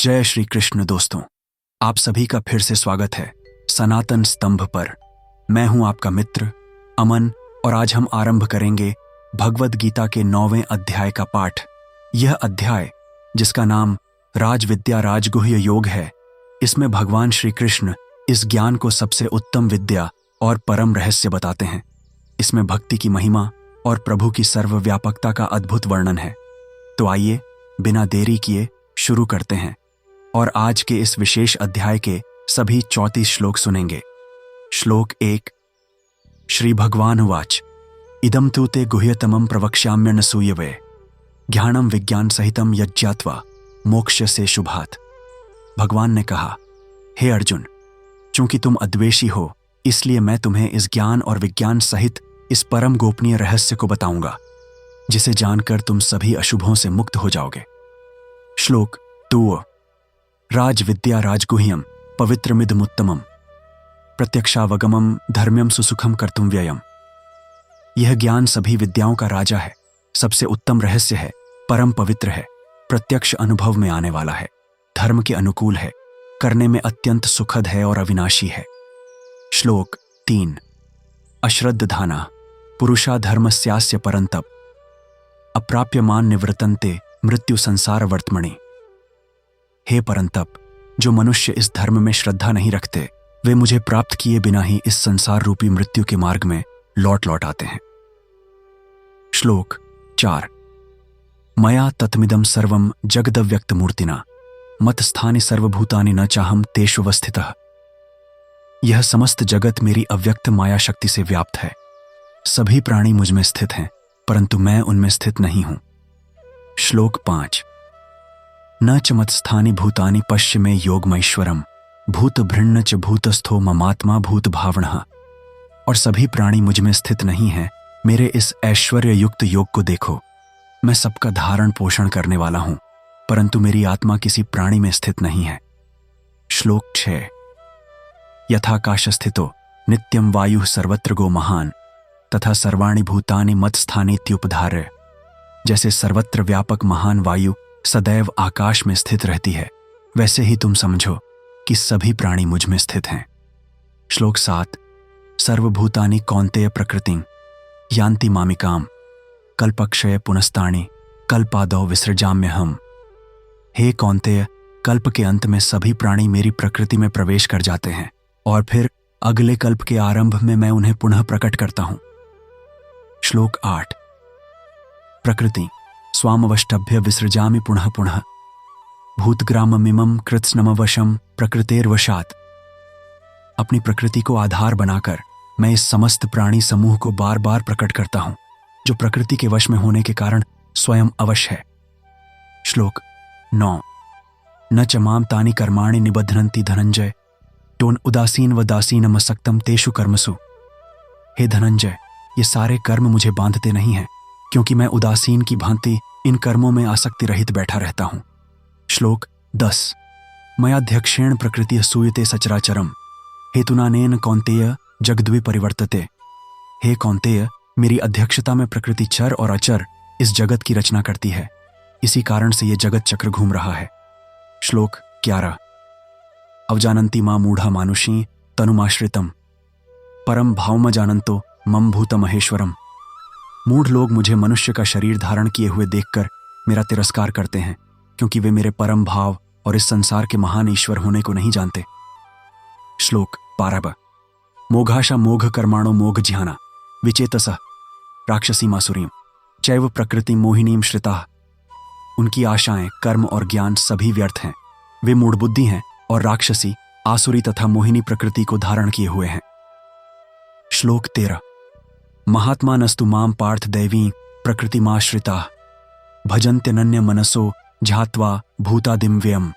जय श्री कृष्ण दोस्तों, आप सभी का फिर से स्वागत है सनातन स्तंभ पर। मैं हूं आपका मित्र अमन और आज हम आरंभ करेंगे भगवद गीता के 9वें अध्याय का पाठ। यह अध्याय जिसका नाम राजविद्या राजगुह्य योग है, इसमें भगवान श्री कृष्ण इस ज्ञान को सबसे उत्तम विद्या और परम रहस्य बताते हैं। इसमें भक्ति की महिमा और प्रभु की सर्वव्यापकता का अद्भुत वर्णन है। तो आइए बिना देरी किए शुरू करते हैं और आज के इस विशेष अध्याय के सभी 34 श्लोक सुनेंगे। श्लोक 1। श्री भगवान उवाच इदं तु ते गुह्यतमं प्रवक्ष्याम्यनसूयवे ज्ञानम विज्ञान सहितम यज्ञात्वा मोक्ष्यसे शुभात्। भगवान ने कहा, हे अर्जुन, चूंकि तुम अद्वेषी हो इसलिए मैं तुम्हें इस ज्ञान और विज्ञान सहित इस परम गोपनीय रहस्य को बताऊंगा जिसे जानकर तुम सभी अशुभों से मुक्त हो जाओगे। श्लोक 2। राजविद्या राजगुह्यम पवित्रमिदमुत्तमम् प्रत्यक्षावगमम धर्म्यम सुसुखम कर्तुम व्ययम्। यह ज्ञान सभी विद्याओं का राजा है, सबसे उत्तम रहस्य है, परम पवित्र है, प्रत्यक्ष अनुभव में आने वाला है, धर्म के अनुकूल है, करने में अत्यंत सुखद है और अविनाशी है। श्लोक 3। अश्रद्धाना पुरुषा धर्मस्यास्य परंतप अप्राप्यमान निवृतन्ते मृत्यु संसार वर्तमणि। हे परंतप, जो मनुष्य इस धर्म में श्रद्धा नहीं रखते वे मुझे प्राप्त किए बिना ही इस संसार रूपी मृत्यु के मार्ग में लौट लौट आते हैं। श्लोक 4। मया तत्मिदं सर्वं जगदव्यक्तमूर्तिना मत्स्थानि सर्वभूतानि न चाहम तेषु वस्थितः। यह समस्त जगत मेरी अव्यक्त माया शक्ति से व्याप्त है। सभी प्राणी मुझ में स्थित हैं परंतु मैं उनमें स्थित नहीं हूं। श्लोक 5। न च मत्स्थानि भूतानि पश्य में योगमैश्वरम भूत भृन्न च भूतस्थो ममात्मा भूत भावनः। और सभी प्राणी मुझ में स्थित नहीं हैं, मेरे इस ऐश्वर्य युक्त योग को देखो। मैं सबका धारण पोषण करने वाला हूं परंतु मेरी आत्मा किसी प्राणी में स्थित नहीं है। श्लोक 6। यथाकाश स्थितो नित्यं वायुः सर्वत्र गो महान तथा सर्वाणि भूतानि मत्स्थानीत्युपधार्य। जैसे सर्वत्र व्यापक महान वायु सदैव आकाश में स्थित रहती है, वैसे ही तुम समझो कि सभी प्राणी मुझ में स्थित हैं। श्लोक 7। सर्वभूतानि कौन्तेय प्रकृतिं यान्ति मामिकाम कल्पक्षय पुनस्तानि कल्पादौ विसृजाम्यहम्। हे कौन्तेय, कल्प के अंत में सभी प्राणी मेरी प्रकृति में प्रवेश कर जाते हैं और फिर अगले कल्प के आरंभ में मैं उन्हें पुनः प्रकट करता हूं। श्लोक 8। प्रकृति स्वामवष्टभ्य विसृजामि पुनः पुनः भूतग्राममिमं कृत्स्नमवशं प्रकृतेर्वशात्। अपनी प्रकृति को आधार बनाकर मैं इस समस्त प्राणी समूह को बार बार प्रकट करता हूं जो प्रकृति के वश में होने के कारण स्वयं अवश है। श्लोक 9। न च मां तानि कर्माणि निबध्नन्ति धनंजय टोन उदासीन व दासीनमसक्तं तेषु कर्मसु। हे धनंजय, ये सारे कर्म मुझे बांधते नहीं हैं क्योंकि मैं उदासीन की भांति इन कर्मों में आसक्ति रहित बैठा रहता हूं। श्लोक 10। मयाध्यक्षेण प्रकृति सूयते सचराचरम हेतुनानेन कौन्तेय जगद्वि परिवर्तते। हे कौन्तेय, मेरी अध्यक्षता में प्रकृति चर और अचर इस जगत की रचना करती है, इसी कारण से ये जगत चक्र घूम रहा है। श्लोक 11। अवजानन्ति मां मूढ़ा मानुषी तनुमाश्रितम परम भावम जानन्तो मम भूत महेश्वरम। मूढ़ लोग मुझे मनुष्य का शरीर धारण किए हुए देखकर मेरा तिरस्कार करते हैं क्योंकि वे मेरे परम भाव और इस संसार के महान ईश्वर होने को नहीं जानते। श्लोक 12। मोघाशा मोघ कर्माणो मोघ ज्ञाना विचेतसः राक्षसी मासुरीम चैव प्रकृति मोहिनीम श्रिताः। उनकी आशाएं, कर्म और ज्ञान सभी व्यर्थ हैं। वे मूढ़ बुद्धि हैं और राक्षसी, आसुरी तथा मोहिनी प्रकृति को धारण किए हुए हैं। श्लोक 13। महात्मानस्तु मां पार्थ दैवी प्रकृतिमाश्रिताः भजन्त्यनन्य मनसो झात्वा भूतादिम व्ययम्।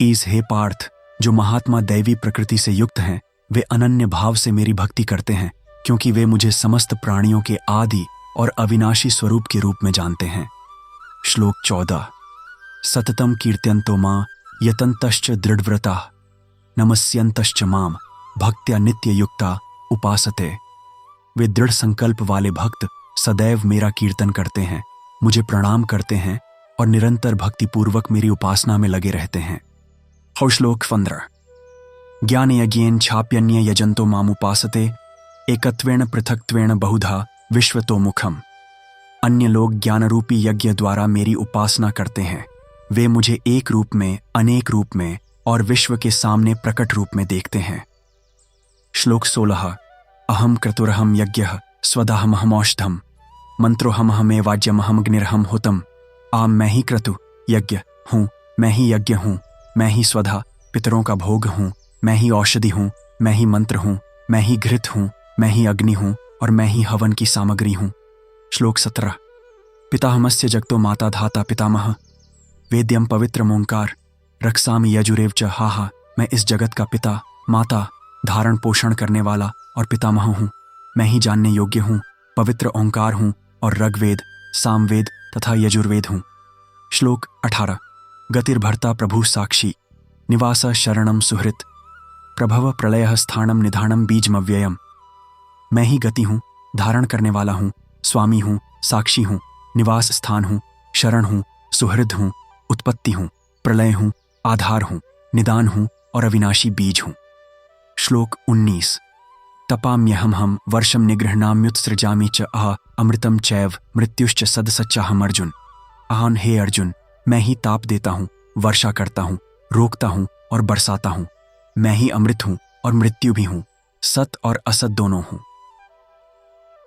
ईस हे पार्थ, जो महात्मा दैवी प्रकृति से युक्त हैं वे अनन्य भाव से मेरी भक्ति करते हैं क्योंकि वे मुझे समस्त प्राणियों के आदि और अविनाशी स्वरूप के रूप में जानते हैं। श्लोक 14। सततम कीर्त्यन्तो मां यतन्तश्च दृढ़व्रताः नमस्यन्तश्च मां भक्त्या नित्ययुक्ता उपासते। वे दृढ़ संकल्प वाले भक्त सदैव मेरा कीर्तन करते हैं, मुझे प्रणाम करते हैं और निरंतर भक्तिपूर्वक मेरी उपासना में लगे रहते हैं। श्लोक 15 ज्ञानयज्ञेन छाप्यन्य यजन्तो मामुपासते एकत्वेन पृथक्त्वेन बहुधा विश्वतो मुखम। अन्य लोग ज्ञानरूपी यज्ञ द्वारा मेरी उपासना करते हैं। वे मुझे एक रूप में, अनेक रूप में और विश्व के सामने प्रकट रूप में देखते हैं। श्लोक 16 अहम क्रतुरहम यज्ञः स्वदाहमहमौषधम मंत्रोहमहमेवाज्यमहमग्निर्हम हुतम। मैं ही क्रतु यज्ञ हूँ, मैं ही यज्ञ हूँ, मैं ही स्वधा पितरों का भोग हूँ, मैं ही औषधि हूँ, मैं ही मंत्र हूँ, मैं ही घृत हूँ, मैं ही अग्नि हूँ और मैं ही हवन की सामग्री हूँ। श्लोक 17 पिताहमस्य जगतो माता धाता पितामह वेद्यम पवित्र ओंकार रक्षामि यजुरेव च। हा मैं इस जगत का पिता, माता, धारण पोषण करने वाला और पितामह हूँ। मैं ही जानने योग्य हूँ, पवित्र ओंकार हूँ और ऋग्वेद, सामवेद तथा यजुर्वेद हूँ। श्लोक 18 गतिर्भर्ता प्रभु साक्षी निवास शरणम सुहृत प्रभव प्रलय स्थानम निधानम बीजमव्ययम। मैं ही गति हूँ, धारण करने वाला हूँ, स्वामी हूँ, साक्षी हूँ, निवास स्थान हूँ, शरण हूँ, सुहृद हूँ, उत्पत्ति हूँ, प्रलय हूँ, आधार हूँ, निदान हूँ और अविनाशी बीज हूँ। श्लोक 19 तपाम्यहम वर्षम निगृह्णाम्युत्सृजामि च अमृतम चैव मृत्युश्च सदसच्चाहम अर्जुन। हे अर्जुन, मैं ही ताप देता हूँ, वर्षा करता हूँ, रोकता हूँ और बरसाता हूँ। मैं ही अमृत हूँ और मृत्यु भी हूँ, सत और असत दोनों हूँ।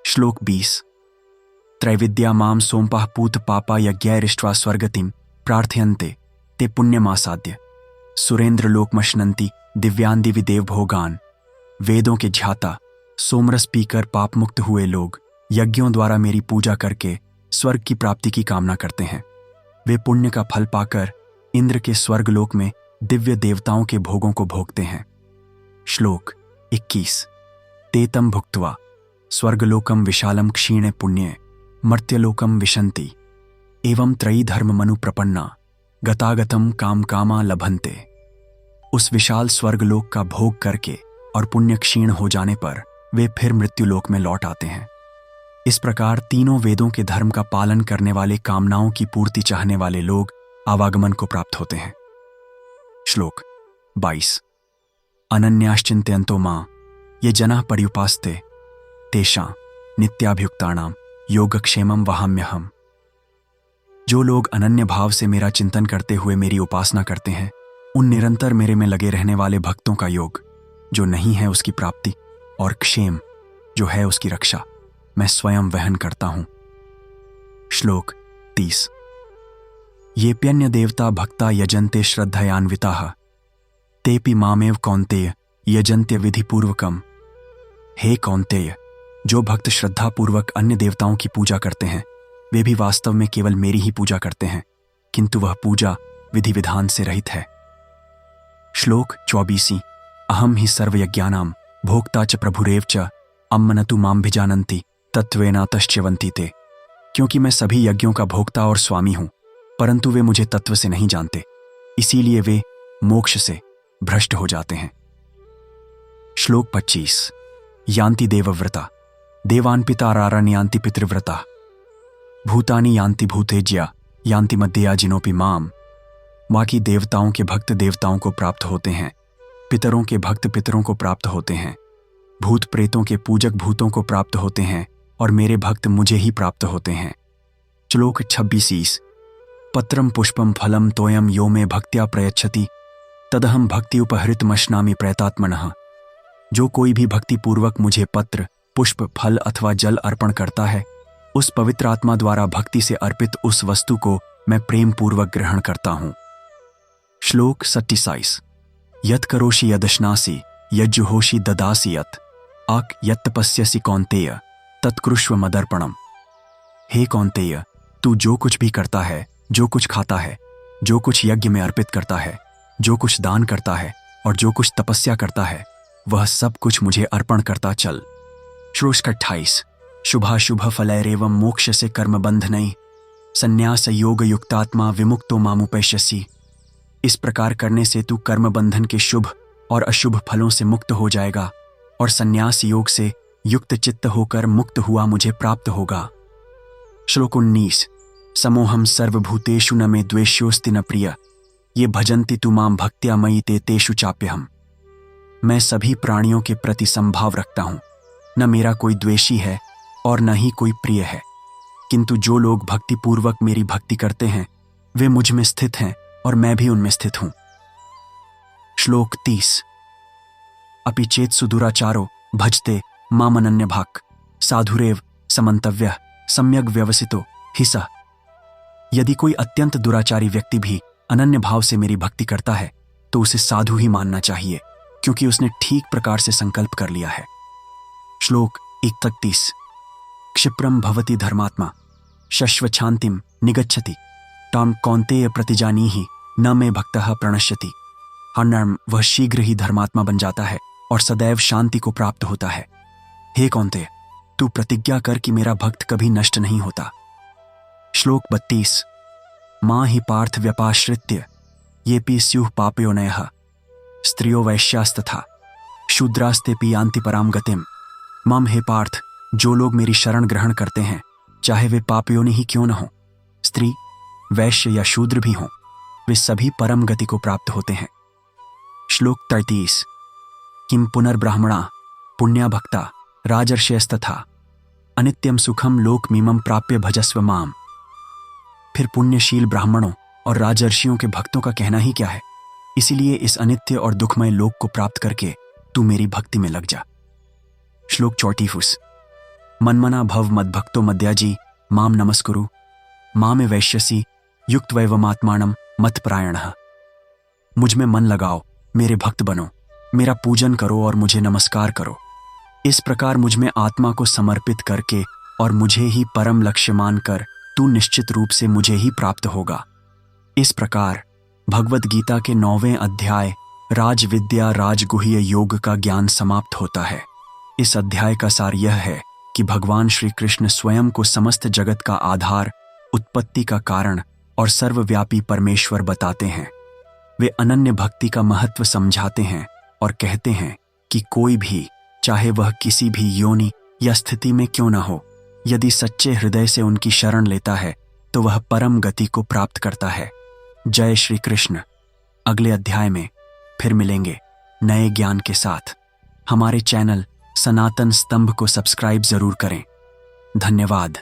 श्लोक 20 त्रैविद्या माम सोमपाः पूत पापा यज्ञैरिष्ट्वा स्वर्गतिम प्रार्थयन्ते ते पुण्यमासाद्य सुरेंद्र लोकमश्नन्ति दिव्यान दिव्य देव भोगान। वेदों के ध्याता, सोमरस पीकर पाप मुक्त हुए लोग यज्ञों द्वारा मेरी पूजा करके स्वर्ग की प्राप्ति की कामना करते हैं। वे पुण्य का फल पाकर इंद्र के स्वर्गलोक में दिव्य देवताओं के भोगों को भोगते हैं। श्लोक 21 तेतम भुक्त्वा स्वर्गलोकम विशालम क्षीणे पुण्ये मर्त्यलोकम विशन्ति एवं त्रयी धर्म मनु प्रपन्ना गतागतम काम कामा लभन्ते। उस विशाल स्वर्गलोक का भोग करके और पुण्य क्षीण हो जाने पर वे फिर मृत्युलोक में लौट आते हैं। इस प्रकार तीनों वेदों के धर्म का पालन करने वाले, कामनाओं की पूर्ति चाहने वाले लोग आवागमन को प्राप्त होते हैं। श्लोक 22 अनन्याश्चिन्तयन्तो मां ये जनाः पर्युपासते तेषां नित्याभियुक्तानां योगक्षेमं वहाम्यहम्। जो लोग अनन्य भाव से मेरा चिंतन करते हुए मेरी उपासना करते हैं, उन निरंतर मेरे में लगे रहने वाले भक्तों का योग, जो नहीं है उसकी प्राप्ति, और क्षेम, जो है उसकी रक्षा, मैं स्वयं वहन करता हूं। श्लोक 30 येऽप्यन्य देवता भक्ता यजन्ते श्रद्धयान्विताः तेऽपि मामेव कौन्तेय यजन्त्य विधिपूर्वकम्। हे कौन्तेय, जो भक्त श्रद्धापूर्वक अन्य देवताओं की पूजा करते हैं, वे भी वास्तव में केवल मेरी ही पूजा करते हैं, किंतु वह पूजा विधि विधान से रहित है। श्लोक 24 अहम ही सर्वयज्ञानां भोक्ता च प्रभुरेव च अम्मनतु मां भिजानन्ति तत्त्वेनातश्च्यवन्ति ते। क्योंकि मैं सभी यज्ञों का भोक्ता और स्वामी हूं, परंतु वे मुझे तत्व से नहीं जानते, इसीलिए वे मोक्ष से भ्रष्ट हो जाते हैं। श्लोक 25 यान्ति देवव्रता देवान् पितारारण् यान्ति पितृव्रता भूतानि यान्ति भूतेज्या यान्ति मध्ययाजिनोपि माम। बाकी देवताओं के भक्त देवताओं को प्राप्त होते हैं, पितरों के भक्त पितरों को प्राप्त होते हैं, भूत प्रेतों के पूजक भूतों को प्राप्त होते हैं और मेरे भक्त मुझे ही प्राप्त होते हैं। श्लोक 26 पत्रम पुष्पम फलम तोयम यो मे भक्त्या प्रयच्छति तदहम भक्ति उपहृतमश्नामि प्रयतात्मनः। जो कोई भी भक्ति पूर्वक मुझे पत्र, पुष्प, फल अथवा जल अर्पण करता है, उस पवित्र आत्मा द्वारा भक्ति से अर्पित उस वस्तु को मैं प्रेम पूर्वक ग्रहण करता हूं। श्लोक 27 यत् करोषि यदश्नासि यज्जुहोषि ददासि यत् आक यत्तपस्यसि कौन्तेय तत्कुरुष्व मदर्पणम। हे कौन्तेय, तू जो कुछ भी करता है, जो कुछ खाता है, जो कुछ यज्ञ में अर्पित करता है, जो कुछ दान करता है और जो कुछ तपस्या करता है, वह सब कुछ मुझे अर्पण करता चल। श्लोक 28 शुभाशुभ फलैरेवं मोक्ष से कर्म बंधनैः संन्यास योग युक्तात्मा विमुक्तो मामुपैष्यसि। इस प्रकार करने से तू कर्म बंधन के शुभ और अशुभ फलों से मुक्त हो जाएगा और संन्यास योग से युक्त चित्त होकर मुक्त हुआ मुझे प्राप्त होगा। श्लोक 19 समोहम सर्वभूतेषु न मे द्वेष्योस्ति न प्रिय ये भजन्ति तु मां भक्त्या मयि ते तेषु चाप्यहम्। मैं सभी प्राणियों के प्रति संभाव रखता हूं। न मेरा कोई द्वेषी है और न ही कोई प्रिय है, किंतु जो लोग भक्तिपूर्वक मेरी भक्ति करते हैं वे मुझ में स्थित हैं और मैं भी उनमें स्थित हूं। श्लोक 30। अपि चेत्सु दुराचारो भजते मामनन्य भाक् साधुरेव समन्तव्यः सम्यग् व्यवसितो हि सः। यदि कोई अत्यंत दुराचारी व्यक्ति भी अनन्य भाव से मेरी भक्ति करता है तो उसे साधु ही मानना चाहिए, क्योंकि उसने ठीक प्रकार से संकल्प कर लिया है। श्लोक 31। क्षिप्रम भवति धर्मात्मा शश्वच्छान्तिं निगच्छति तां कौन्तेय प्रतिजानीहि न मे भक्तः प्रणश्यति। हर वह शीघ्र ही धर्मात्मा बन जाता है और सदैव शांति को प्राप्त होता है। हे कौन्तेय, तू प्रतिज्ञा कर कि मेरा भक्त कभी नष्ट नहीं होता। श्लोक 32। मां हि पार्थ व्यपाश्रित्य येपि स्युः पापयोनयः स्त्रियो वैश्यास्तथा शूद्रास्तेपि यान्ति पराम गतिम्। मम हे पार्थ, जो लोग मेरी शरण ग्रहण करते हैं, चाहे वे पापयोनि ही क्यों न हो, स्त्री, वैश्य या शूद्र भी हों, वे सभी परम गति को प्राप्त होते हैं। श्लोक 33। किम पुनर्ब्राह्मणा पुण्या भक्ता राजर्षयस्तथा अनित्यम सुखम लोकमीमं प्राप्य भजस्व माम। फिर पुण्यशील ब्राह्मणों और राजर्षियों के भक्तों का कहना ही क्या है। इसीलिए इस अनित्य और दुखमय लोक को प्राप्त करके तू मेरी भक्ति में लग जा। श्लोक 34। मन्मना भव मद्भक्तो मद्याजी माम नमस्कुरु मामे वैश्यसी युक्त वैवमात्मानम मत्परायणः। मुझ में मन लगाओ, मेरे भक्त बनो, मेरा पूजन करो और मुझे नमस्कार करो। इस प्रकार मुझ में आत्मा को समर्पित करके और मुझे ही परम लक्ष्य मानकर तू निश्चित रूप से मुझे ही प्राप्त होगा। इस प्रकार भगवद गीता के 9वें अध्याय राजविद्या राजगुह्य योग का ज्ञान समाप्त होता है। इस अध्याय का सार यह है कि भगवान श्री कृष्ण स्वयं को समस्त जगत का आधार, उत्पत्ति का कारण और सर्वव्यापी परमेश्वर बताते हैं। वे अनन्य भक्ति का महत्व समझाते हैं और कहते हैं कि कोई भी, चाहे वह किसी भी योनि या स्थिति में क्यों न हो, यदि सच्चे हृदय से उनकी शरण लेता है तो वह परम गति को प्राप्त करता है। जय श्री कृष्ण। अगले अध्याय में फिर मिलेंगे नए ज्ञान के साथ। हमारे चैनल सनातन स्तंभ को सब्सक्राइब जरूर करें। धन्यवाद।